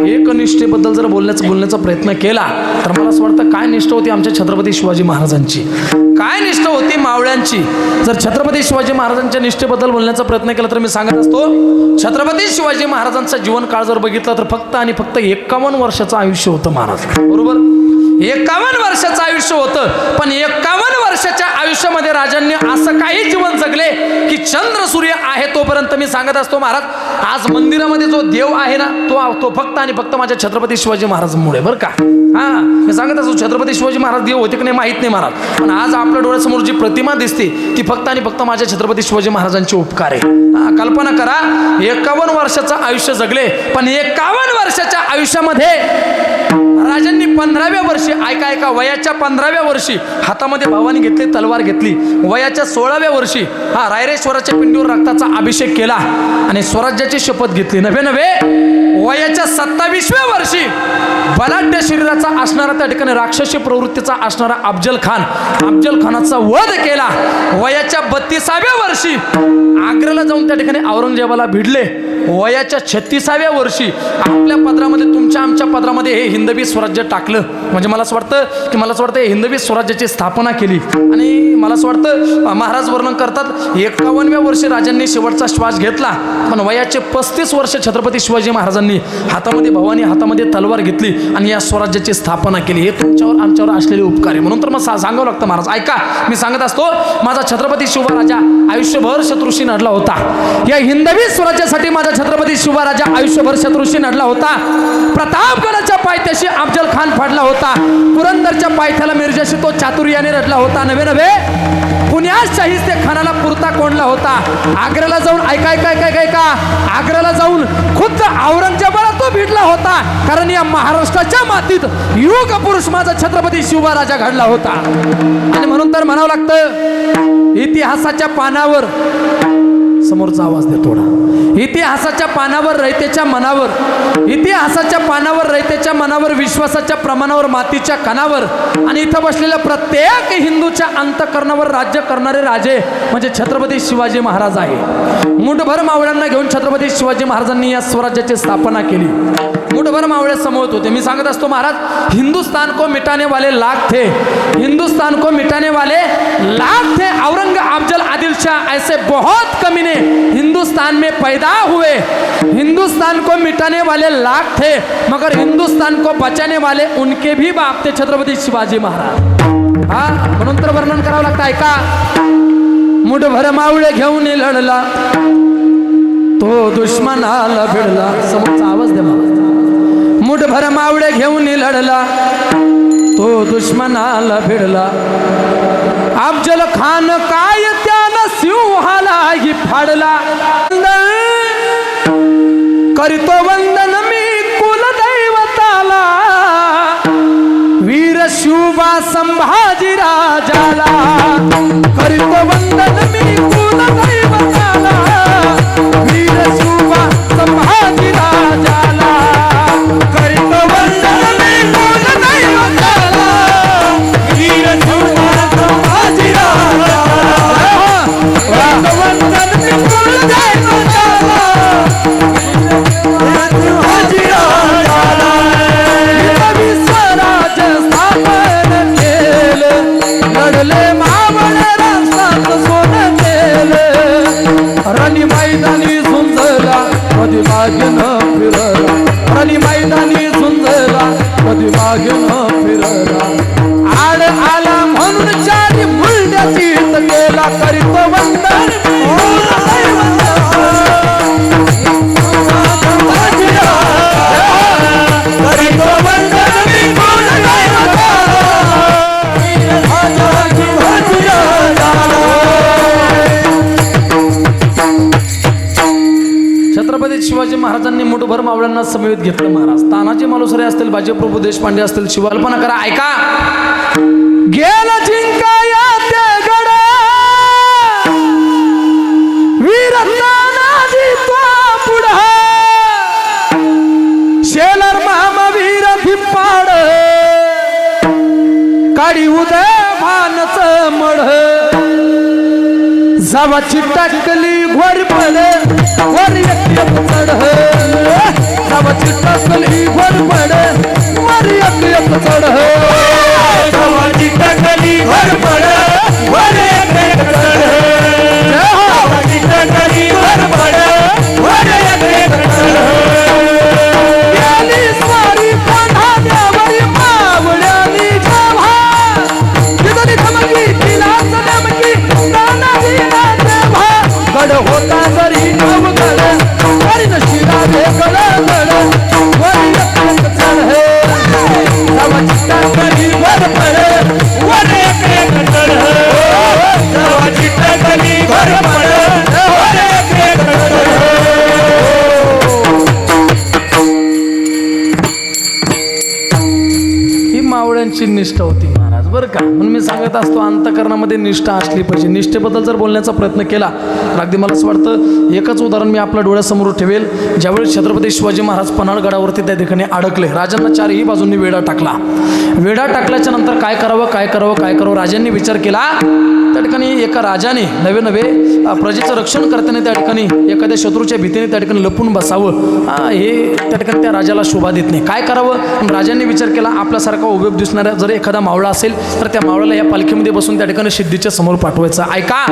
एकनिष्ठेबद्दल जर बोलण्याचा प्रयत्न केला तर मला असं वाटतं काय निष्ठा होती आमच्या छत्रपती शिवाजी महाराजांची, काय निष्ठा होती मावळ्यांची. जर छत्रपती शिवाजी महाराजांच्या निष्ठेबद्दल बोलण्याचा प्रयत्न केला तर मी सांगत असतो, छत्रपती शिवाजी महाराजांचा जीवनकाळ जर बघितला तर फक्त आणि फक्त 51 वर्षाचं आयुष्य होतं महाराज, बरोबर. 51 वर्षाचं आयुष्य होतं, पण 51 वर्षाच्या आयुष्यामध्ये राजांनी असं काही जीवन जगले की चंद्र सूर्य आहे तोपर्यंत. मी सांगत असतो महाराज, आज मंदिरामध्ये जो देव आहे ना तो फक्त आणि फक्त माझ्या छत्रपती शिवाजी महाराजांमुळे, बरं का. हां, मी सांगत असतो छत्रपती शिवाजी महाराज देव होते की नाही माहीत नाही महाराज, पण आज आपल्या डोळ्यासमोर जी प्रतिमा दिसते ती फक्त आणि फक्त माझ्या छत्रपती शिवाजी महाराजांचे उपकार आहे. हां, कल्पना करा, 51 वर्षाचं आयुष्य जगले, पण 51 वर्षाच्या आयुष्यामध्ये राजांनी 15व्या वर्षी ऐका वयाच्या 15व्या वर्षी हातामध्ये भावानी घेतली, तलवार घेतली. वयाच्या 16व्या वर्षी रायरेश्वराच्या पिंडीवर रक्ताचा अभिषेक केला आणि स्वराज्याची शपथ घेतली. नव्हे वयाच्या 27व्या वर्षी बलाढ्य शरीराचा असणारा, त्या ठिकाणी राक्षसी प्रवृत्तीचा असणारा अफजल खानाचा वध केला. वयाच्या 32व्या वर्षी आग्र्याला जाऊन त्या ठिकाणी औरंगजेबाला भिडले. वयाच्या 36व्या वर्षी आपल्या पदरामध्ये, तुमच्या आमच्या पदरामध्ये हे हिंदवी स्वराज्य टाकलं. म्हणजे मला असं वाटतं हे हिंदवी स्वराज्याची स्थापना केली. आणि मला असं वाटतं महाराज वर्णन करतात 51व्या वर्षी राजांनी शेवटचा श्वास घेतला, पण वयाचे 35 वर्ष छत्रपती शिवाजी महाराजांनी हातामध्ये भवानी, हातामध्ये तलवार घेतली आणि या स्वराज्याची स्थापना केली. हे तुमच्यावर आमच्यावर असलेले उपकार आहे. म्हणून तर मग सांगावं लागतं महाराज. ऐका, मी सांगत असतो, माझा छत्रपती शिवराजा आयुष्यभर शत्रूशी लढला होता. या हिंदवी स्वराज्यासाठी माझा छत्रपती शिवराजा आयुष्यभर शत्रूशी लढला होता. प्रतापगडाच्या पायथ्याशी अफजल खान फाडला होता. पुरंदरच्या पायथ्याला मिर्जाशी तो चातुर्याने लढला होता. नवे पुण्यात शाहिस्ते खानाला पुरता कोंडला होता. आग्र्याला जाऊन ऐका आग्र्याला जाऊन खुद्द औरंगजेबाला तो भिडला होता. कारण या महाराष्ट्राच्या मातीत युग पुरुष माझा छत्रपती शिवराजा घडला होता. आणि म्हणून तर म्हणावं लागतं, इतिहासाच्या पानावर, समोरचा आवाज दे थोडा, इतिहासाच्या पानावर रयतेच्या मनावर, विश्वासाच्या प्रमाणावर, मातीच्या कणावर आणि इथं बसलेल्या प्रत्येक हिंदूच्या अंतःकरणावर राज्य करणारे राजे म्हणजे छत्रपती शिवाजी महाराज आहे. मुठभर मावळ्यांना घेऊन छत्रपती शिवाजी महाराजांनी या स्वराज्याची स्थापना केली. मुठभर मावळे समवत होते. मी सांगत असतो महाराज, हिंदुस्तान को मिटाने वाले लाख थे, औरंग अफजल आदिल शाह ऐसे बहुत कमीने हिंदुस्तान में पैदा हुए. हिंदुस्तान को मिटाने वाले लाख थे, मगर हिंदुस्तान को बचाने वाले उनके भी बाप थे छत्रपती शिवाजी महाराज. म्हणून तर वर्णन करावं लागतं. ऐका, मुठभर मावळे घेऊन लढला तो दुश्मनाला भिडला. समोरचा आवाज दे मला. मुठभर मावळे घेऊन लढला तो दुश्मनाला भिडला. अफजल खान काय त्यानं सिंहालाही फाडला. करीतो वंदन मी कुलदैवताला, वीर शिवबा संभाजी राजाला. करीतो वंदन मी कुलदैवताला, वीर शिवबा संभाजी राजाला. करीतो वंदन मी कुलदैवताला, वीर शिवबा संभाजी राजाला. करीतो वंदन मी कुलदैवताला, संभाजी राजाला. स्वराज्य स्थापन केलं, लढले मावळे रस्त्यात सोनं केलं. रणी मैदानी झुंजला कधी मागे न फिरला, रणी मैदानी झुंजला कधी मागे न फिरला. आड आला म्हणून चारी मुलड्याची गेला. करीतो वंदन छत्रपती शिवाजी महाराजांनी मुठभर मावळ्यांना समवेत घेतलं महाराज. तानाजी मालुसरे असतील, बाजीप्रभू देशपांडे असतील, शिवकल्पना करा. ऐका, गेला जिंकाया त्या गडा, वीर तानाजी तो पुढा, शेलर मामा वीर भिप्पाड, काडी उदय भानच मढ. जावाची टाकली घोर पड, वर चढ, गावाची टाकली भर पड वर एक एक चढ गावाची टाकली भर पड वर एक एक चढ गावाची टाकली भर पड वर एक एक चढ गेली स्वारी पन्हाण्यावर मावळ्यानी जेव्हा तिथली धमकी तिला धमकी तानाजी ना तेव्हा गड होता जरी अवघड तरी नशिला भेकड गड वर एक एक चढ गावाची टाकली भर पड वर एक एक चढ गावाची टाकली भर पड वर एक एक चढ ही मावळ्यांची निष्ठा होती महाराज बरं का. म्हणून मी सांगत असतो अंतकरणामध्ये निष्ठा असली पाहिजे. निष्ठेबद्दल जर बोलण्याचा प्रयत्न केला तर अगदी मला असं वाटतं एकच उदाहरण मी आपल्या डोळ्यासमोर ठेवेल. ज्यावेळेस छत्रपती शिवाजी महाराज पन्हाळगडावरती त्या ठिकाणी अडकले, राजांना चारही बाजूंनी वेढा टाकला. वेढा टाकल्याच्या नंतर काय करावं राजांनी विचार केला. त्या ठिकाणी एका राजाने नवे प्रजेचं रक्षण करताना त्या ठिकाणी एखाद्या शत्रूच्या भीतीने त्या ठिकाणी लपून बसावं हे त्या ठिकाणी त्या राजाला शोभा देत नाही. काय करावं राजांनी विचार केला, आपल्यासारखा उभेप दिसणारा जर एखादा मावळा असेल तर त्या मावळ्याला या पालखीमध्ये बसून त्या ठिकाणी सिद्धीच्या समोर पाठवायचं. ऐका,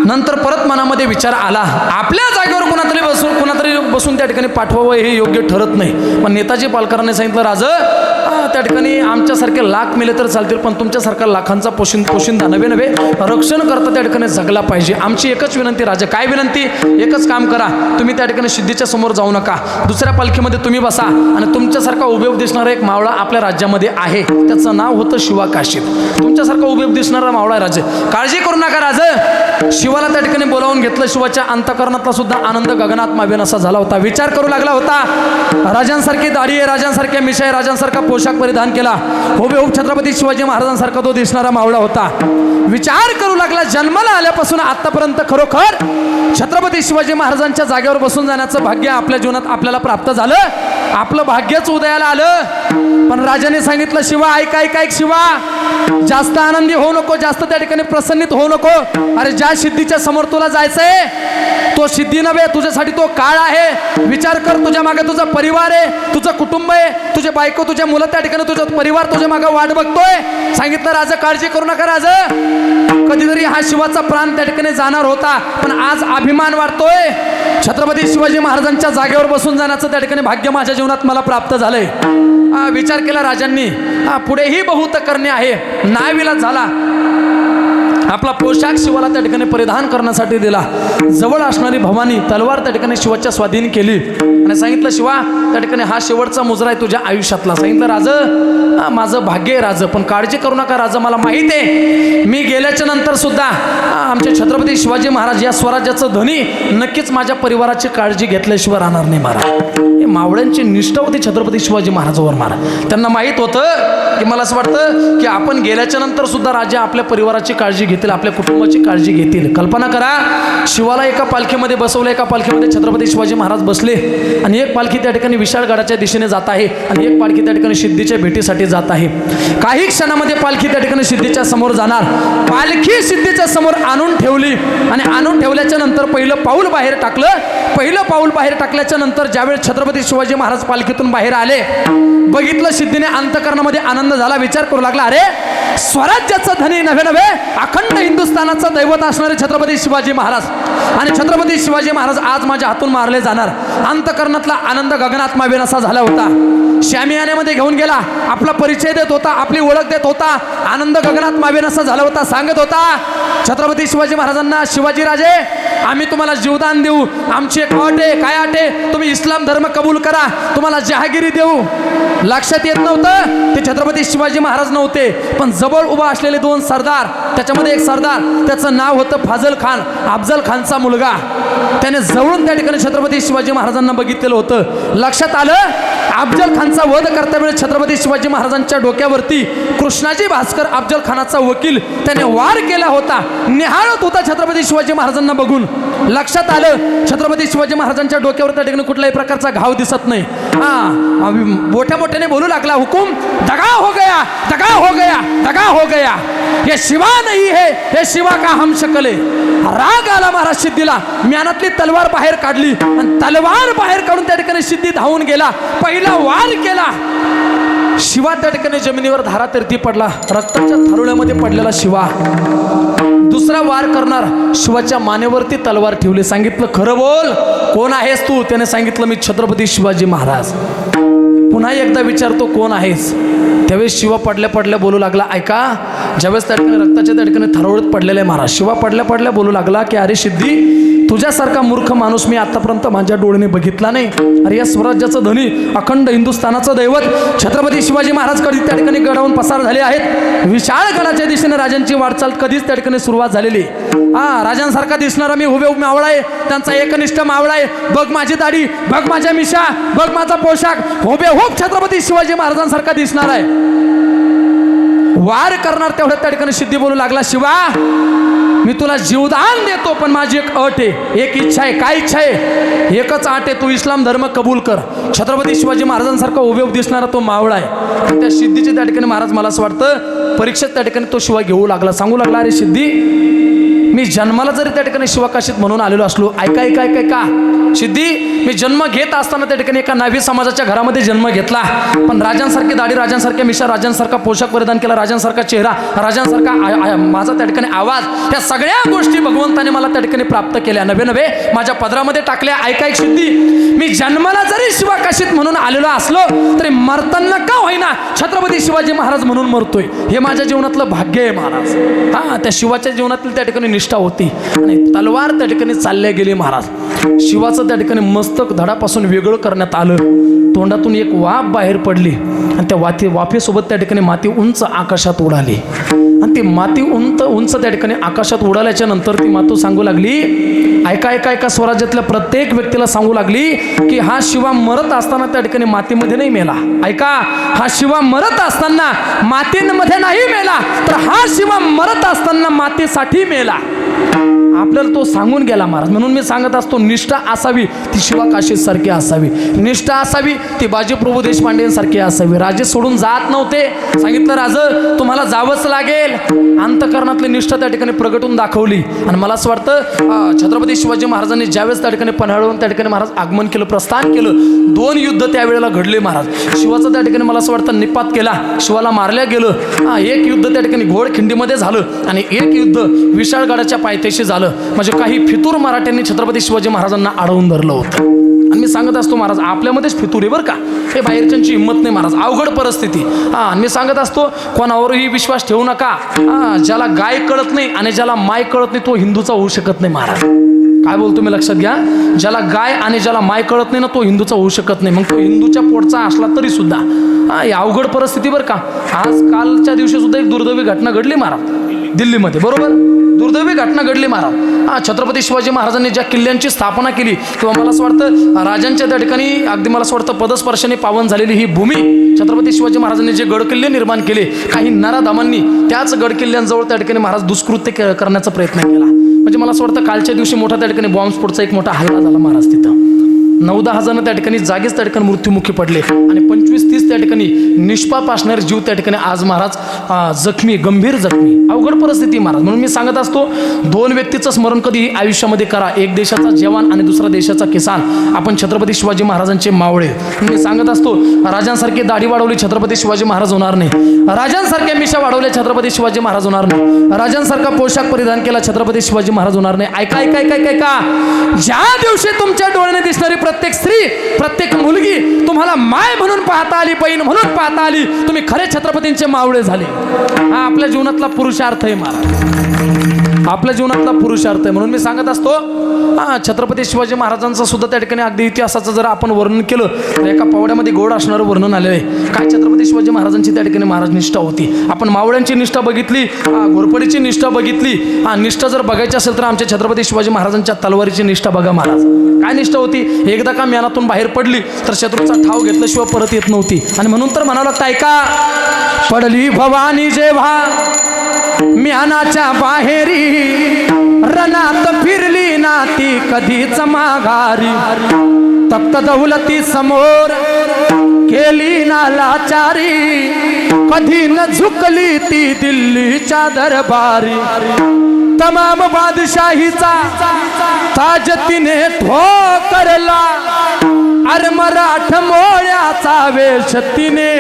नंतर परत मनामध्ये विचार आला, आपल्या जागेवर कुणातरी बसून त्या ठिकाणी पाठवावं हे योग्य ठरत नाही. पण नेताजी पालकरांनी सांगितलं, राजा त्या ठिकाणी आमच्यासारखे लाख मेले तर चालतील, पण तुमच्यासारखा लाखांचा पोशिंदा नवे रक्षण करता त्या ठिकाणी जगला पाहिजे. आमची एकच विनंती राजा. काय विनंती? एकच काम करा, तुम्ही त्या ठिकाणी सिद्धीच्या समोर जाऊ नका, दुसऱ्या पालखीमध्ये तुम्ही बसा आणि तुमच्यासारखा उभेप दिसणारा एक मावळा आपल्या राज्यामध्ये आहे, त्याचं नाव होतं शिवा काशीद. तुमच्यासारखा उभेप दिसणारा मावळा आहे राजे, काळजी करू नका राजा. शिवाला त्या ठिकाणी बोलावून घेतलं. शिवाच्या अंतकरणातला सुद्धा आनंद गगनात मावेन असा झाला होता. विचार करू लागला होता, राजांसारखी दाढी आहे, राजांसारख्या मिशा आहे, राजांसारखा पोशाख परिधान केला, हुबेहूब छत्रपती शिवाजी महाराजांसारखा तो दिसणारा मावळा होता. विचार करू लागला, जन्माला आल्यापासून आतापर्यंत खरोखर छत्रपती शिवाजी महाराजांच्या जागेवर बसून जाण्याचं भाग्य आपल्या जीवनात आपल्याला प्राप्त झालं, आपलं भाग्यच उदयाला आलं. पण राजाने सांगितलं, शिवा ऐक शिवा, जास्त आनंदी होऊ नको, जास्त त्या ठिकाणी प्रसन्नित होऊ नको. अरे ज्या सिद्धीच्या समोर तुला जायचंय तो सिद्धी नव्हे, तुझ्यासाठी तो काळ आहे. विचार कर, तुझ्या मागे तुझा परिवार आहे, तुझं कुटुंब आहे, तुझे बायको, तुझ्या मुलं त्या ठिकाणी, तुझा परिवार तुझ्या मागे वाट बघतोय. सांगितलं, राजा काळजी करू नका राजा. कधीतरी हा शिवाचा प्राण त्या ठिकाणी जाणार होता, पण आज अभिमान वाटतोय, छत्रपती शिवाजी महाराजांच्या जागेवर बसून जाण्याचं त्या ठिकाणी भाग्य माझ्या जीवनात मला प्राप्त झालंय. विचार केला राजांनी, पुढेही बहुत करणे आहे. नाविलाज झाला, आपला पोशाख शिवाला त्या ठिकाणी परिधान करण्यासाठी दिला. जवळ असणारी भवानी तलवार त्या ठिकाणी शिवाच्या स्वाधीन केली आणि सांगितलं, शिवा त्या ठिकाणी हा शेवटचा मुजरा आहे तुझ्या आयुष्यातला. सांगितलं, राजा माझं भाग्य आहे राजा, पण काळजी करू नका राजा, मला माहीत आहे मी गेल्याच्या नंतर सुद्धा आमचे छत्रपती शिवाजी महाराज या स्वराज्याचं धनी नक्कीच माझ्या परिवाराची काळजी घेतल्याशिवाय राहणार नाही महाराज. हे मावळ्यांची निष्ठा होती छत्रपती शिवाजी महाराजांवर महाराज. त्यांना माहीत होतं की मला असं वाटतं की आपण गेल्याच्या नंतर सुद्धा राजा आपल्या परिवाराची काळजी घेतील, आपल्या कुटुंबाची काळजी घेतील. कल्पना करा, शिवाला एका पालखीमध्ये बसवलं, एका पालखीमध्ये छत्रपती शिवाजी महाराज बसले आणि एक पालखी त्या ठिकाणी विशाळगडाच्या दिशेने जात आहे आणि एक पालखी त्या ठिकाणी सिद्धीच्या भेटीसाठी जात आहे. काही क्षणामध्ये पालखी त्या ठिकाणी सिद्धीच्या समोर जाणार. पालखी सिद्धीच्या समोर आणून ठेवली आणि आणून ठेवल्याच्या नंतर पहिलं पाऊल बाहेर टाकलं. पहिलं पाऊल बाहेर टाकल्याच्या नंतर ज्यावेळेस छत्रपती शिवाजी महाराज पालखीतून बाहेर आले, बघितलं सिद्धीने अंतकरणामध्ये आनंद झाला. विचार करू लागला, अरे स्वराज्याचं धनी नव्हे अखंड हिंदुस्थानाचं दैवत असणारे छत्रपती शिवाजी महाराज आणि छत्रपती शिवाजी महाराज आज माझ्या हातून मारले जाणार. अंतकरणातला आनंद गगनात मावेन असा झाला होता. शामियानेमध्ये घेऊन गेला, आपला परिचय देत होता, आपली ओळख देत होता, आनंद गगनात मावेन असा झाला होता. सांगत होता छत्रपती शिवाजी महाराजांना, शिवाजी राजे आम्ही तुम्हाला जीवदान देऊ, आमची एक अट आहे. काय अट आहे? तुम्ही इस्लाम धर्म कबूल करा, तुम्हाला जहागिरी देऊ. लक्षात येत नव्हतं ते छत्रपती शिवाजी महाराज नव्हते, पण जवळ उभा असलेले दोन सरदार, त्याच्यामध्ये एक सरदार त्याचं नाव होतं फाजल खान, अफजल खानचा मुलगा. त्याने जवळून त्या ठिकाणी छत्रपती शिवाजी महाराजांना बघितलेलं होतं. लक्षात आलं अफजल खानचा वध करतावेळी छत्रपती शिवाजी महाराजांच्या डोक्यावरती कृष्णाजी भास्कर अफजल खानाचा वकील त्याने वार केला होता. निहाळत होता छत्रपती शिवाजी महाराजांना बघून. लक्षात आलं छत्रपती शिवाजी महाराजांच्या डोक्यावर त्या ठिकाणी कुठल्याही प्रकारचा घाव दिसत नाही. मोठ्या मोठ्याने बोलू लागला, हुकुम दगा हो गया, दगा हो गया, दगा हो गया, ये शिवा नहीं है, ये शिवा का हम शक्ल है. राग आला महाराज सिद्धीला. म्यानातली तलवार बाहेर काढली आणि तलवार बाहेर काढून त्या ठिकाणी सिद्धी धावून गेला. पहिला वार केला. शिवा त्या ठिकाणी जमिनीवर धारातीर्थी पडला. रक्ताच्या थारोळ्यामध्ये पडलेला शिवा. दुसरा वार करणार शिवाच्या मानेवरती तलवार ठेवली. सांगितलं, खरं बोल, कोण आहेस तू? त्याने सांगितलं, मी छत्रपती शिवाजी महाराज. पुन्हा एकदा विचारतो, कोण आहेस? त्यावेळेस शिवा पडल्या पडल्या बोलू लागला, ऐका. ज्यावेळेस त्या ठिकाणी रक्ताच्या त्या ठिकाणी थारोळत पडलेले महाराज, शिवा पडल्या पडल्या बोलू लागला की अरे सिद्धी, तुझ्यासारखा मूर्ख माणूस मी आतापर्यंत माझ्या डोळ्याने बघितला नाही. अरे या स्वराज्याचं धनी, अखंड हिंदुस्थानाचं दैवत छत्रपती शिवाजी महाराज कधी त्या ठिकाणी गडावून पसार झाले आहेत. विशाळ गडाच्या दिशेने राजांची वाटचाल कधीच त्या ठिकाणी सुरुवात झालेली. राजांसारखा दिसणारा मी हुबेहूब मावळा आहे, त्यांचा एकनिष्ठ मावळा आहे. बघ माझी दाढी, बघ माझ्या मिशा, बघ माझा पोशाख, हुबेहूब छत्रपती शिवाजी महाराजांसारखा दिसणार आहे. वार करणार तेवढ्या त्या ठिकाणी सिद्धी बोलू लागला, शिवा मी तुला जीवदान देतो, पण माझी एक अट आहे, एक इच्छा आहे. काय इच्छा आहे? एकच अट आहे, तू इस्लाम धर्म कबूल कर. छत्रपती शिवाजी महाराजांसारखा हुबेहूब दिसणारा तो मावळा आहे. त्या सिद्धीच्या त्या ठिकाणी महाराज मला असं वाटतं परीक्षेत त्या ठिकाणी तो शिवा घेऊ लागला. सांगू लागला, अरे सिद्धी, मी जन्माला जरी त्या ठिकाणी शिवाकाशीत म्हणून आलेलो असलो, ऐका ऐका ऐका ऐका सिद्धी, मी जन्म घेत असताना त्या ठिकाणी एका नाभी समाजाच्या घरामध्ये जन्म घेतला. पण राजांसारखी दाढी, राजांसारख्या मिशा, राजांसारखा पोशाख परिधान केला, राजांसारखा चेहरा, राजांसारखा माझा त्या ठिकाणी आवाज, या सगळ्या गोष्टी भगवंताने मला त्या ठिकाणी प्राप्त केल्या, नव्हे नव्हे माझ्या पदरामध्ये टाकल्या. ऐका एक सिद्धी, मी जन्माला जरी शिवाकाशीत म्हणून आलेलो असलो तरी मरताना का होईना छत्रपती शिवाजी महाराज म्हणून मरतोय. हे माझ्या जीवनातलं भाग्य आहे महाराज. त्या शिवाच्या जीवनातील त्या ठिकाणी निष्ठा होती आणि तलवार त्या ठिकाणी चालल्या गेली महाराज. शिवाचं त्या ठिकाणी मस्तक धडापासून वेगळं करण्यात आलं. तोंडातून एक वाफ बाहेर पडली आणि त्या वाफेसोबत त्या ठिकाणी माती उंच आकाशात उडाली. आणि ती माती उंच त्या ठिकाणी आकाशात उडाल्याच्या नंतर ती मातू सांगू लागली, ऐका ऐका ऐका, स्वराज्यातल्या प्रत्येक व्यक्तीला सांगू लागली की हा शिवा मरत असताना त्या ठिकाणी मातीमध्ये नाही मेला. ऐका, हा शिवा मरत असताना मातीमध्ये नाही मेला, तर हा शिवा मरत असताना मातीसाठी मेला. आपल्याला तो सांगून गेला महाराज. म्हणून मी सांगत असतो, निष्ठा असावी ती शिवाकाशीत सारखी असावी, निष्ठा असावी ती बाजीप्रभू देशपांडेंसारखी असावी. राजे सोडून जात नव्हते. सांगितलं, राज तुम्हाला जावंच लागेल. अंतकरणातली निष्ठा त्या ठिकाणी प्रगटून दाखवली. आणि मला असं वाटतं छत्रपती शिवाजी महाराजांनी ज्यावेळेस त्या ठिकाणी पन्हाळवरून त्या ठिकाणी महाराज आगमन केलं, प्रस्थान केलं, 2 युद्ध त्यावेळेला घडले महाराज. शिवाचं त्या ठिकाणी मला असं वाटतं निपात केला, शिवाला मारल्या गेलं. एक युद्ध त्या ठिकाणी घोडखिंडीमध्ये झालं आणि एक युद्ध विशाळगडाच्या पायथ्याशी झालं. म्हणजे काही फितूर मराठ्यांनी छत्रपती शिवाजी महाराजांना अडवून धरलं होतं. आणि मी सांगत असतो महाराज, आपल्यामध्येच फितूर आहे बरं का, हे बाहेरच्यांची हिंमत नाही महाराज. अवघड परिस्थिती. मी सांगत असतो, कोणावरही विश्वास ठेवू नका. ज्याला गाय कळत नाही आणि ज्याला माय कळत नाही तो हिंदूचा होऊ शकत नाही महाराज. काय बोलतो मी लक्षात घ्या. ज्याला गाय आणि ज्याला माय कळत नाही ना तो हिंदूचा होऊ शकत नाही. मग तो हिंदूच्या पोटचा असला तरी सुद्धा अवघड परिस्थिती बरं का. आज कालच्या दिवशी सुद्धा एक दुर्दैवी घटना घडली महाराज दिल्लीमध्ये, बरोबर, दुर्दैवी घटना घडली महाराज. छत्रपती शिवाजी महाराजांनी ज्या किल्ल्यांची स्थापना केली किंवा मला असं वाटतं राजांच्या त्या ठिकाणी अगदी मला असं वाटतं पदस्पर्शाने पावन झालेली ही भूमी, छत्रपती शिवाजी महाराजांनी जे गडकिल्ले निर्माण केले, काही नराधामांनी त्याच गडकिल्ल्यांजवळ त्या ठिकाणी महाराज दुष्कृत्य करण्याचा प्रयत्न केला. म्हणजे मला असं वाटतं कालच्या दिवशी मोठा त्या ठिकाणी बॉम्बस्फोटचा एक मोठा हल्ला झाला महाराज. तिथं 9-10 जण त्या ठिकाणी जागीच त्या ठिकाणी मृत्युमुखी पडले आणि 25-30 त्या ठिकाणी निष्पाप असणारे जीव त्या ठिकाणी आज महाराज जखमी, गंभीर जखमी. अवघड परिस्थिती महाराज. म्हणून मी सांगत असतो, 2 व्यक्तीचं स्मरण कधी आयुष्यामध्ये करा, एक देशाचा जवान आणि दुसरा देशाचा किसान. आपण छत्रपती शिवाजी महाराजांचे मावळे. मी सांगत असतो, राजांसारखी दाढी वाढवली छत्रपती शिवाजी महाराज होणार नाही, राजांसारख्या मिशा वाढवल्या छत्रपती शिवाजी महाराज होणार नाही, राजांसारखा पोशाख परिधान केला छत्रपती शिवाजी महाराज होणार नाही. ऐका ऐका ऐका ऐका ऐका, ज्या दिवशी तुमच्या डोळ्याने दिसणारी प्रत्येक स्त्री, प्रत्येक मुलगी तुम्हाला माय म्हणून पाहता आली, बहीण म्हणून पाहता आली, तुम्ही खरे छत्रपतींचे मावळे झाले. हा आपल्या जीवनातला पुरुषार्थ आहे महाराज. आपल्या जीवनातला पुरुषार्थ आहे. म्हणून मी सांगत असतो छत्रपती शिवाजी महाराजांचा सुद्धा त्या ठिकाणी अगदी इतिहासाचं जर आपण वर्णन केलं तर एका पावड्यामध्ये गोड असणारं वर्णन आलेलं आहे. काय छत्रपती शिवाजी महाराजांची त्या ठिकाणी महाराज निष्ठा होती. आपण मावळ्यांची निष्ठा बघितली, घोरपडीची निष्ठा बघितली. निष्ठा जर बघायची असेल तर आमच्या छत्रपती शिवाजी महाराजांच्या तलवारीची निष्ठा बघा महाराज. काय निष्ठा होती, एकदा का म्यानातून बाहेर पडली तर शत्रूचा ठाव घेतल्याशिवाय परत येत नव्हती. आणि म्हणून तर म्हणावं लागतं, ऐका, पडली भवानी जेव्हा म्यानाच्या बाहेरी, रणात फिरली ना ती कधीच माघारी. तप्त दौलती समोर केली ना लाचारी, कधी न झुकली ती दिल्लीच्या दरबारी. तमाम बादशाहीचा ताज तिने ठोकरला, अरे मराठ मोळ्याचा वेश तिने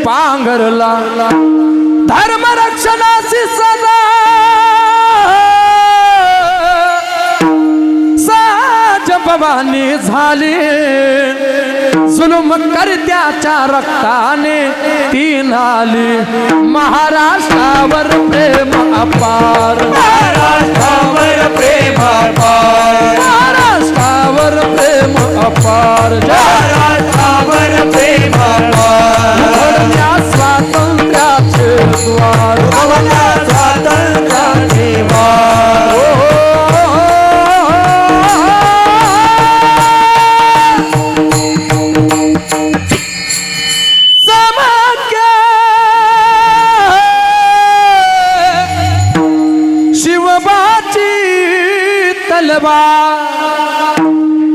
पांघरला. धर्म रक्षणाची सदा साज भवानी झाली, जुलुम करत्याच्या रक्ताने ती नाली. महाराष्ट्रावर प्रेम अपार, महाराष्ट्रावर प्रेम अपार, महाराष्ट्रावर प्रेम अपार, महाराष्ट्रावर प्रेम अपार. उघडल्या स्वातंत्र्याचे द्वार, उघडल्या स्वातंत्र्याचे द्वार.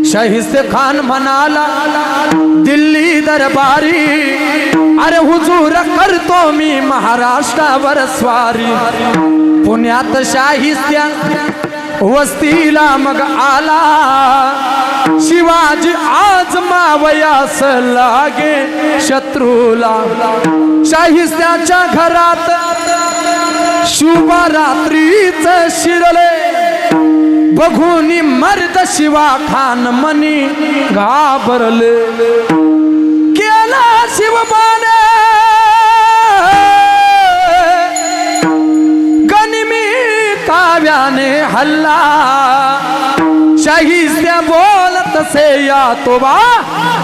शाहिस्ते खान म्हणाला दिल्ली दरबारी, अरे हुजूर करतो मी महाराष्ट्रावर स्वारी. पुण्यात शाहिस्त्या वस्तीला मग आला, शिवाजी आज मावयास लागे शत्रूला. शाहिस्त्याच्या घरात शुभरात्रीच शिरले, बघून मर्द शिवा खान मनी घाबरले. केला शिवबाने गनिमी काव्याने हल्ला, शाहिस्त्या बोलत से या तोबा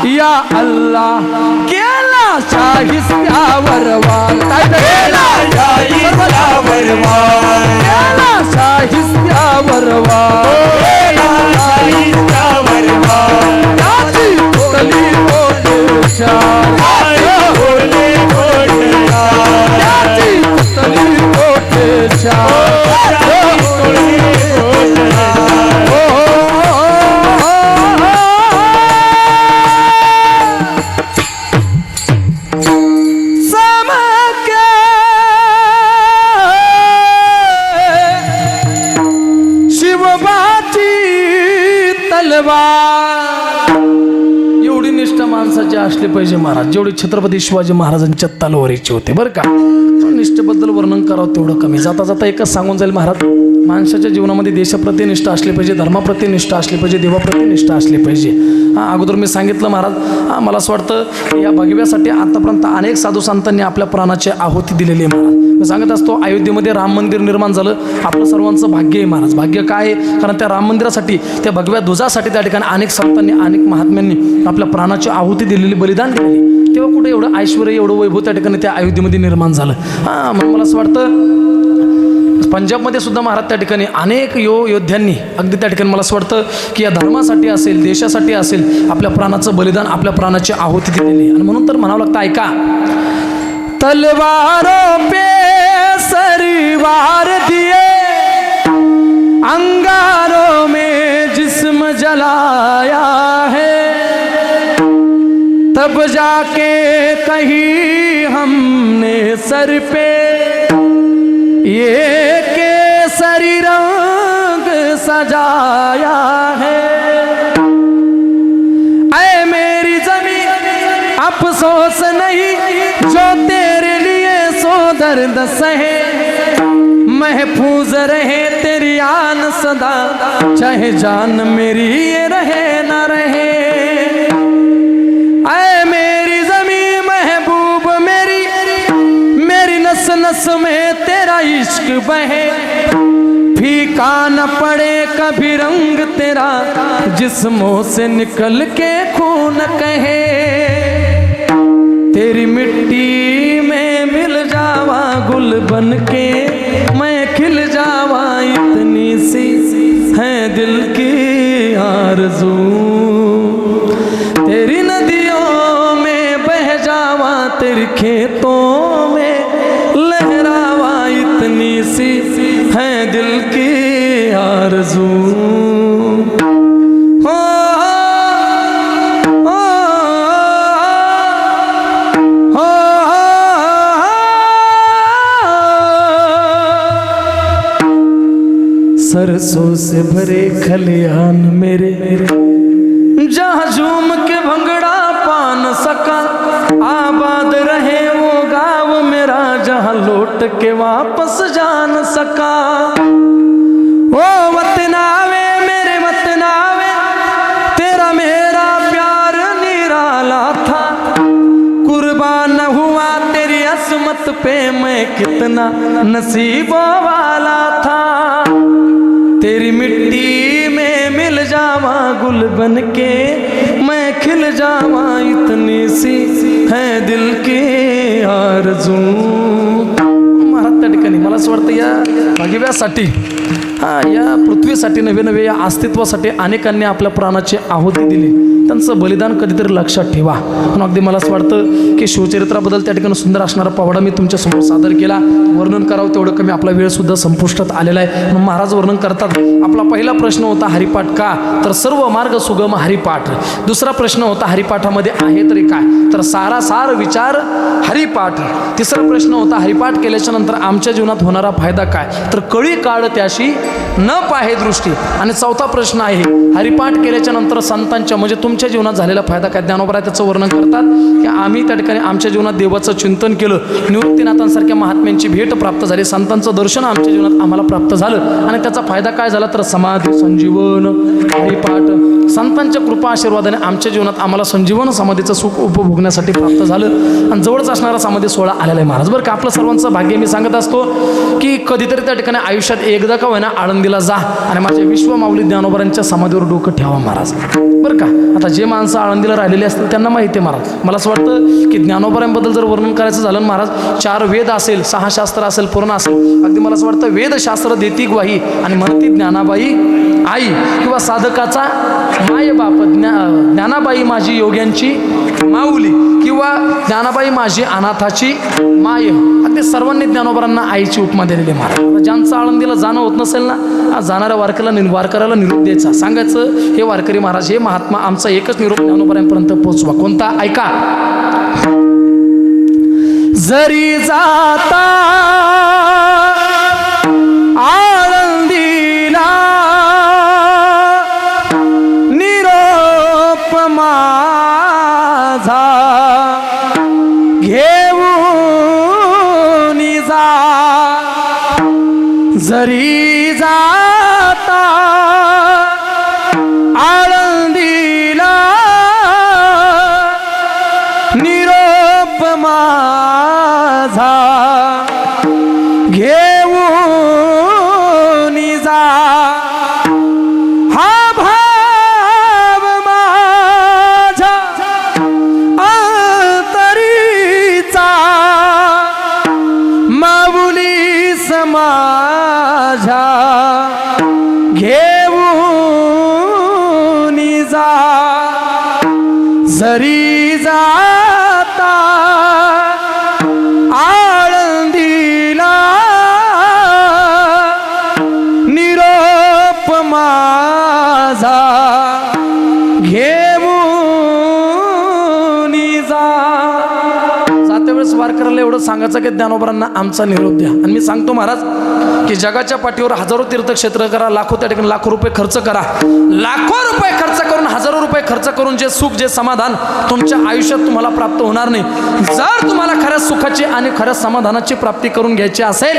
या अल्लाह. केला शाहिस्त्यावर वार, केला शाहिस्त्यावर वार, केला शाहिस्त्यावर वार, केला शाहिस्त्यावर वार. त्याची तुटली कोटेशार, बोलले कोटेशार, त्याची तुटली कोटेशार. एवढी निष्ठा माणसाची असली पाहिजे महाराज, जेवढी छत्रपती शिवाजी महाराजांच्या तलवारीची होते बरं का. निष्ठेबद्दल वर्णन करावं तेवढं कमी. जाता जाता एकच सांगून जाईल महाराज, माणसाच्या जीवनामध्ये देशाप्रती निष्ठा असली पाहिजे, धर्माप्रती निष्ठा असली पाहिजे, देवाप्रती निष्ठा असली पाहिजे. अगोदर मी सांगितलं महाराज, मला असं वाटतं या भगव्यासाठी आतापर्यंत अनेक साधू संतांनी आपल्या प्राणाची आहुती दिलेली आहे महाराज. मी सांगत असतो, अयोध्येमध्ये राम मंदिर निर्माण झालं, आपलं सर्वांचं भाग्य आहे महाराज. भाग्य काय आहे, कारण त्या राम मंदिरासाठी, त्या भगव्या ध्वजासाठी त्या ठिकाणी अनेक संतांनी, अनेक महात्म्यांनी आपल्या प्राणाची आहुती दिलेली, बलिदान दिलेली. तेव्हा कुठे एवढं ऐश्वर, एवढं वैभव त्या ठिकाणी त्या अयोध्येमध्ये निर्माण झालं. म्हणून मला असं वाटतं पंजाबमध्ये सुद्धा महाराज त्या ठिकाणी अनेक योद्ध्यांनी अगदी त्या ठिकाणी मला असं वाटतं की या धर्मासाठी असेल, देशासाठी असेल, आपल्या प्राणाचं बलिदान, आपल्या प्राणाची आहुती दिलेली. आणि म्हणून तर म्हणावं लागतं, ऐका, तलवारों पे सरीवार दिए, अंगारों में जिस्म जलाया है, तब जाके कहीं हमने सर पे ये केसरी रंग सजाया है. ऐ मेरी ज़मीं अफसोस नहीं जो तेरे लिए सो दर्द सहे, महफूज रहे तेरी आन सदा, चाहे जान मेरी ये रहे न रहे. ऐ मेरी ज़मीं महबूब मेरी, मेरी नस नस में तेरा इश्क बहे, फीक फीका न पड़े कभी रंग तेरा, जिस्मों से निकल के खून कहे, तेरी मिट्टी में मिल जावा गुल बन के, मैं खिल जावा, इतनी सी है दिल की आरज़ू, तेरी नदियों में बह जावा, तेरे खेतों में लहरावा, इतनी सी है दिल की आरज़ू। सरसों से भरे खलियान मेरे, जहाँ झूम के भंगड़ा पान सका, आबाद रहे वो गाँव मेरा, जहाँ लौट के वापस जान सका। ओ वतनावे मेरे वतनावे, तेरा मेरा प्यार निराला था, कुर्बान हुआ तेरी असमत पे मैं कितना नसीबों वाला था, तेरी मिट्टी में मिल जावा गुल बन के, मैं खिल जावा, इतनी सी है दिल की आरज़ू। महाराज त्या ठिकाणी मला असं वाटतं या भगव्यासाठी, या पृथ्वीसाठी नवे नवे या अस्तित्वासाठी अनेकांनी आपल्या प्राणाची आहुती दिली, त्यांचं बलिदान कधीतरी लक्षात ठेवा. म्हणून अगदी मला असं वाटतं की शिवचरित्राबद्दल त्या ठिकाणी सुंदर असणारा पवाडा मी तुमच्यासमोर सादर केला. वर्णन करावं तेवढं कमी, आपला वेळसुद्धा संपुष्टात आलेला आहे. म्हणून महाराज वर्णन करतात. आपला पहिला प्रश्न होता हरिपाठ का, तर सर्व मार्ग सुगम हरिपाठ. दुसरा प्रश्न होता हरिपाठामध्ये आहे तरी काय, तर सारासार विचार हरिपाठ. तिसरा प्रश्न होता हरिपाठ केल्याच्या नंतर आमच्या जीवनात होणारा फायदा काय, तर कळी काळ त्याशी न पाहे दृष्टी. आणि चौथा प्रश्न आहे हरिपाठ केल्याच्या नंतर संतांच्या म्हणजे तुमच्या जीवनात झालेला फायदा काय. ज्ञानोबा त्याचं वर्णन करतात की आम्ही त्या ठिकाणी आमच्या जीवनात देवाचं चिंतन केलं, निवृत्तीनाथांसारख्या महात्म्यांची भेट प्राप्त झाली, संतांचं दर्शन आमच्या जीवनात आम्हाला प्राप्त झालं. आणि त्याचा फायदा काय झाला, तर समाधी संजीवन हरिपाठ. संतांच्या कृपा आशीर्वादाने आमच्या जीवनात आम्हाला संजीवन समाधीचं सुख उपभोगण्यासाठी प्राप्त झालं. आणि जवळच असणारा समाधी सोहळा आलेला आहे महाराज. बरं का आपलं सर्वांचं भाग्य. मी सांगत असतो की कधीतरी त्या ठिकाणी आयुष्यात एकदा का होईना आळंदीला जा आणि माझ्या विश्वमाऊली ज्ञानोबारांच्या समाधीवर डोकं ठेवा महाराज. बरं का आता जे माणसं आळंदीला राहिलेले असतील त्यांना माहिती आहे महाराज. मला असं वाटतं की ज्ञानोबारांबद्दल जर वर्णन करायचं झालं महाराज, 4 वेद असेल, 6 शास्त्र असेल, पुराण असेल, अगदी मला असं वाटतं वेदशास्त्र देती ग्वाही आणि म्हणती ज्ञानाबाई आई किंवा साधकाचा माय बाप, ज्ञानाबाई माझी योग्यांची माऊली किंवा ज्ञानाबाई माझी अनाथाची माय. अगदी सर्वांनी ज्ञानोबारांना आईची उपमा दिलेली आहे महाराज. ज्यांचं आळंदीला जाणं होत नसेल ना, जाणाऱ्या वारकऱ्याला निरोप द्यायचा, सांगायचं हे वारकरी महाराज, हे महात्मा, आमचा एकच निरोप ज्ञानोबारांपर्यंत पोहोचवा. कोणता, ऐका. जरी जाता आळंदीला निरोप माझा घेऊन जा, जरी जाता आळंदीला निरोप माझा घेऊन जा, हा भाव माझा अंतरीचा माऊली समाजा घेऊन जा, जरी जाता आळंदीला निरोप माझा घेऊन जा. जाते वेळेस वारकऱ्याला एवढं सांगायचं की ज्ञानोबारांना आमचा निरोप द्या. आणि मी सांगतो महाराज की जगाच्या पाठीवर हजारो तीर्थक्षेत्र करा, लाखो त्या ठिकाणी लाखो रुपये खर्च करा, लाखो रुपये खर्च करून, हजारो रुपये खर्च करून जे सुख, जे समाधान तुमच्या आयुष्यात तुम्हाला प्राप्त होणार नाही. जर तुम्हाला खऱ्या सुखाची आणि खऱ्या समाधानाची प्राप्ती करून घ्यायची असेल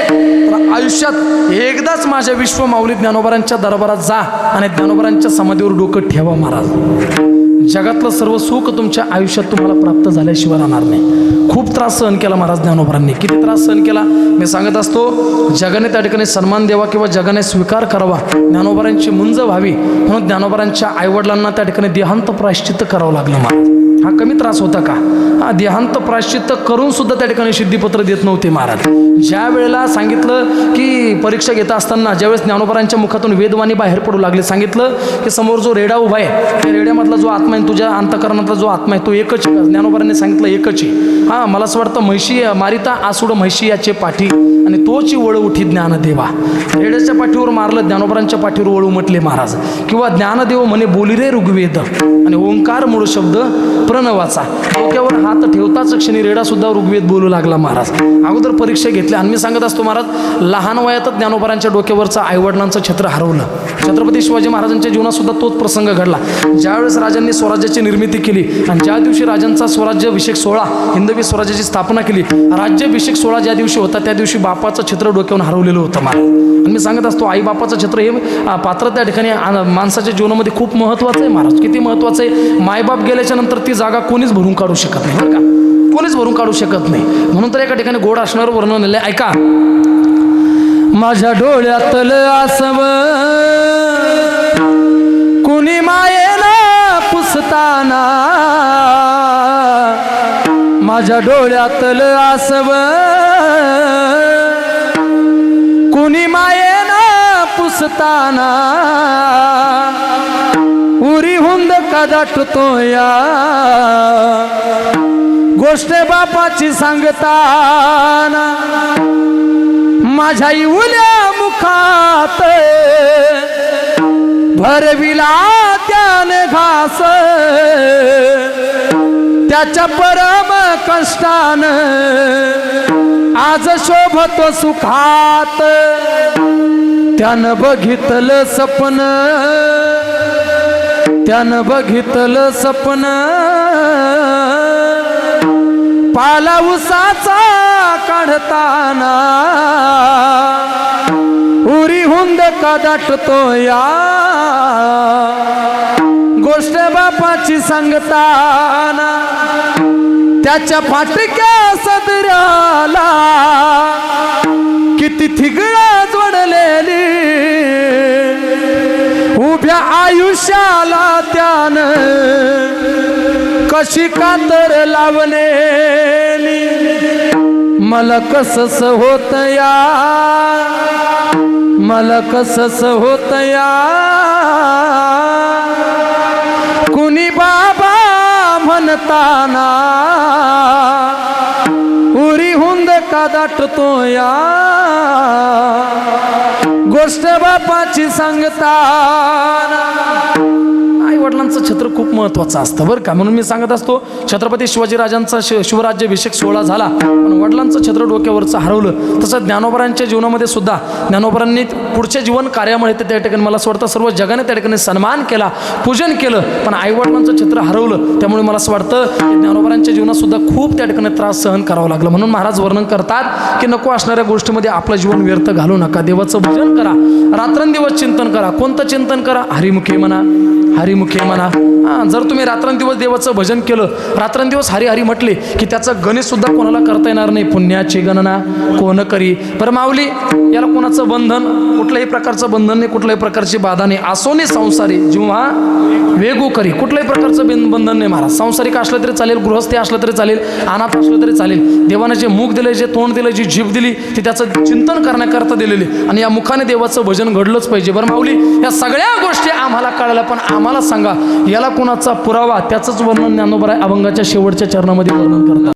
तर आयुष्यात एकदाच माझ्या विश्वमाऊली ज्ञानोबारांच्या दरबारात जा आणि ज्ञानोबारांच्या समाधीवर डोकं ठेवा महाराज. जगातलं सर्व सुख तुमच्या आयुष्यात तुम्हाला प्राप्त झाल्याशिवाय राहणार नाही. खूप त्रास सहन केला महाराज ज्ञानोबांनी. किती त्रास सहन केला मी सांगत असतो. जगाने त्या ठिकाणी सन्मान द्यावा किंवा जगाने स्वीकार करावा, ज्ञानोबांची मुंज व्हावी म्हणून ज्ञानोबांच्या आईवडिलांना त्या ठिकाणी देहांत प्रायश्चित्त करावं लागलं महाराज. हा कमी त्रास होता का? हा देहांत प्रायश्चित्त करून सुद्धा त्या ठिकाणी सिद्धिपत्र देत नव्हते महाराज. ज्या वेळेला सांगितलं की परीक्षा घेत असताना ज्यावेळेस ज्ञानोबांच्या मुखातून वेदवाणी बाहेर पडू लागले, सांगितलं की समोर जो रेडा उभा आहे त्या रेड्यामधला जो आत्मा आहे, तुझ्या अंतःकरणातला जो आत्मा आहे तो एकच आहे. ज्ञानोबांनी सांगितलं एकच आहे. हा मला असं वाटतं म्हैशी मारिता आसुड म्हैशी याचे पाठी आणि तोची वळ उठी ज्ञानदेवा. रेड्याच्या पाठीवर मारलं, ज्ञानोबांच्या पाठीवर वळू म्हटले महाराज. किंवा ज्ञानदेव म्हणे बोली रे ऋग्वेद आणि ओंकार मूळ शब्द प्रणवाचा. डोक्यावर हात ठेवताच क्षणी रेडा सुद्धा ऋग्वेद बोलू लागला महाराज. अगोदर परीक्षा घेतल्या आणि मी सांगत असतो महाराज, लहान वयातच ज्ञानोबांच्या डोक्यावरचं आईवडिलांचं छत्र हरवलं. छत्रपती शिवाजी महाराजांच्या जीवनात सुद्धा तोच प्रसंग घडला. ज्यावेळेस राजांनी स्वराज्याची निर्मिती केली आणि ज्या दिवशी राजांचा स्वराज्याभिषेक सोहळा, हिंदवी स्वराज्याची स्थापना केली, राज्याभिषेक सोहळा ज्या दिवशी होता त्या दिवशी बापाचं छत्र डोक्यावरून हरवलेलं होतं महाराज. आणि मी सांगत असतो आई बापाचं छत्र हे पात्र त्या ठिकाणी माणसाच्या जीवनामध्ये खूप महत्त्वाचं आहे महाराज. किती महत्त्वाचं आहे. मायबाप गेल्याच्या नंतर ती जागा कोणीच भरून काढू शकत नाही बरं का, कोणीच भरून काढू शकत नाही. म्हणून तर एका ठिकाणी गोड असणारं वर्णन आहे. ऐका, माझ्या डोळ्यातलं आसव कुणी मायेला पुसताना, माझ्या डोळ्यातलं आसव कुणी मायेला पुसताना, उरी हुंद का दाटतो या गोष्ट बापाची सांगताना, माझ्या इवल्या मुखात भरविला त्याने घास, त्याच्या परम कष्टान आज शोभतो सुखात, त्यानं बघितलं सपन, त्यानं बघितलं सपन, पाला उसाचा काढताना, उरी हुंद का दाटतो या गोष्ट बापाची सांगताना, त्याच्या फाटक्या सदऱ्याला किती थिगळा जोडलेली, उभ्या आयुष्याला त्यानं कशी कातर लावलेली, मला कसंच होत या, मला कसंच होत या, कुणी बाबा म्हणताना, उरी हुंद का दाटतो या गोष्ट बापाची सांगताना. आई वडिलांचं छत्र खूप महत्त्वाचं असतं बरं का. म्हणून मी सांगत असतो, छत्रपती शिवाजी राजांचा शिवराज्याभिषेक सोहळा झाला पण वडिलांचं छत्र डोक्यावरचं हरवलं. तसं ज्ञानोबांच्या जीवनामध्ये सुद्धा ज्ञानोबांनी पुढच्या जीवन कार्यामुळे त्या ठिकाणी मला असं वाटतं सर्व जगाने त्या ठिकाणी सन्मान केला, पूजन केलं, पण आई वडिलांचं छत्र हरवलं. त्यामुळे मला असं वाटतं की ज्ञानोबांच्या जीवनात सुद्धा खूप त्या ठिकाणी त्रास सहन करावा लागला. म्हणून महाराज वर्णन करतात की नको असणाऱ्या गोष्टीमध्ये आपलं जीवन व्यर्थ घालू नका. देवाचं भजन करा, रात्रंदिवस चिंतन करा. कोणतं चिंतन करा? हरिमुखे म्हणा, हरिमुखे म्हणा. जर तुम्ही रात्रंदिवस देवाचं भजन केलं, रात्रंदिवस हरी हरी म्हटले की त्याचं गणित सुद्धा कोणाला करता येणार नाही. पुण्याची गणना कोण करी. बरं माऊली, याला कोणाचं बंधन, कुठल्याही प्रकारचं बंधन नाही, कुठल्याही प्रकारची बाधा नाही. असोनी संसारी जेव्हा वेगू करी, कुठल्याही प्रकारचं बंधन नाही महाराज. सांसारिक असलं तरी चालेल, गृहस्थी असलं तरी चालेल, अनाथ असलं तरी चालेल. देवाने जे मुख दिले, जे तोंड दिलं, जी जीभ दिली ती त्याचं चिंतन करण्याकरता दिलेली आणि या मुखाने देवाचं भजन घडलंच पाहिजे. बरं माऊली, या सगळ्या गोष्टी आम्हाला कळाल्या, पण आम्हाला सांगा याला कोणाचा पुरावा? त्याचंच वर्णन ज्ञानोबा अभंगाच्या शेवटच्या चरणामध्ये वर्णन करतात.